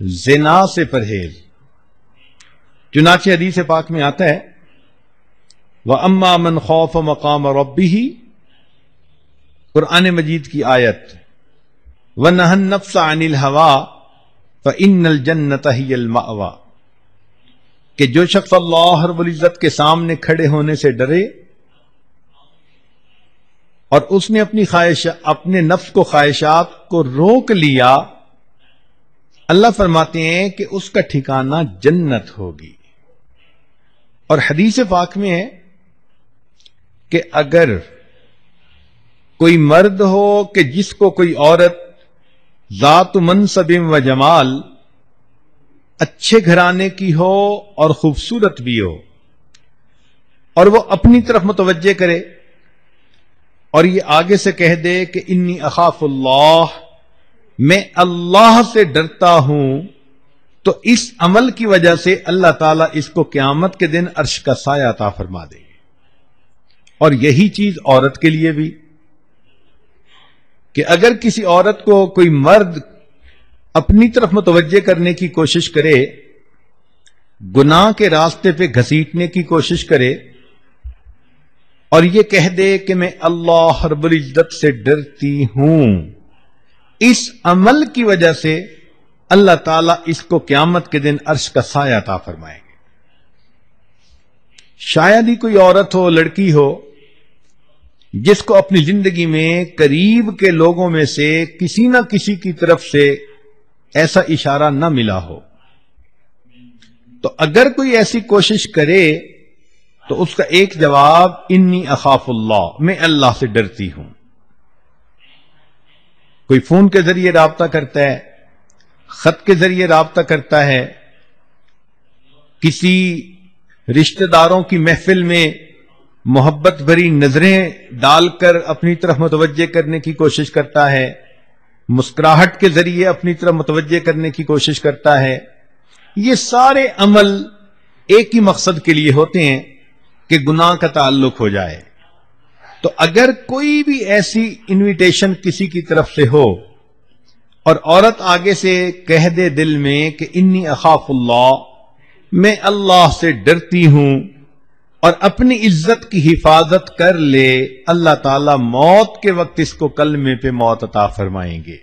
زنا سے پرہیز. چنانچہ حدیث پاک میں آتا ہے وَأَمَّا مَنْ خَافَ مَقَامَ رَبِّهِ، قرآن مجید کی آیت وَنَهَى النَّفْسَ عَنِ الْهَوَىٰ فَإِنَّ الْجَنَّةَ هِيَ الْمَأْوَىٰ، کہ جو شخص اللہ رب العزت کے سامنے کھڑے ہونے سے ڈرے اور اس نے اپنے نفس کو خواہشات کو روک لیا، اللہ فرماتے ہیں کہ اس کا ٹھکانہ جنت ہوگی. اور حدیث پاک میں ہے کہ اگر کوئی مرد ہو کہ جس کو کوئی عورت ذات منصب و جمال، اچھے گھرانے کی ہو اور خوبصورت بھی ہو، اور وہ اپنی طرف متوجہ کرے اور یہ آگے سے کہہ دے کہ انی اخاف اللہ، میں اللہ سے ڈرتا ہوں، تو اس عمل کی وجہ سے اللہ تعالیٰ اس کو قیامت کے دن عرش کا سایہ عطا فرما دے گے. اور یہی چیز عورت کے لیے بھی، کہ اگر کسی عورت کو کوئی مرد اپنی طرف متوجہ کرنے کی کوشش کرے، گناہ کے راستے پہ گھسیٹنے کی کوشش کرے، اور یہ کہہ دے کہ میں اللہ رب العزت سے ڈرتی ہوں، اس عمل کی وجہ سے اللہ تعالیٰ اس کو قیامت کے دن عرش کا سایہ عطا فرمائیں گے. شاید ہی کوئی عورت ہو، لڑکی ہو، جس کو اپنی زندگی میں قریب کے لوگوں میں سے کسی نہ کسی کی طرف سے ایسا اشارہ نہ ملا ہو. تو اگر کوئی ایسی کوشش کرے تو اس کا ایک جواب انی اخاف اللہ، میں اللہ سے ڈرتی ہوں. کوئی فون کے ذریعے رابطہ کرتا ہے، خط کے ذریعے رابطہ کرتا ہے، کسی رشتہ داروں کی محفل میں محبت بھری نظریں ڈال کر اپنی طرف متوجہ کرنے کی کوشش کرتا ہے، مسکراہٹ کے ذریعے اپنی طرف متوجہ کرنے کی کوشش کرتا ہے. یہ سارے عمل ایک ہی مقصد کے لیے ہوتے ہیں کہ گناہ کا تعلق ہو جائے. تو اگر کوئی بھی ایسی انویٹیشن کسی کی طرف سے ہو اور عورت آگے سے کہہ دے دل میں کہ انی اخاف اللہ، میں اللہ سے ڈرتی ہوں، اور اپنی عزت کی حفاظت کر لے، اللہ تعالیٰ موت کے وقت اس کو کلمے پہ موت عطا فرمائیں گے.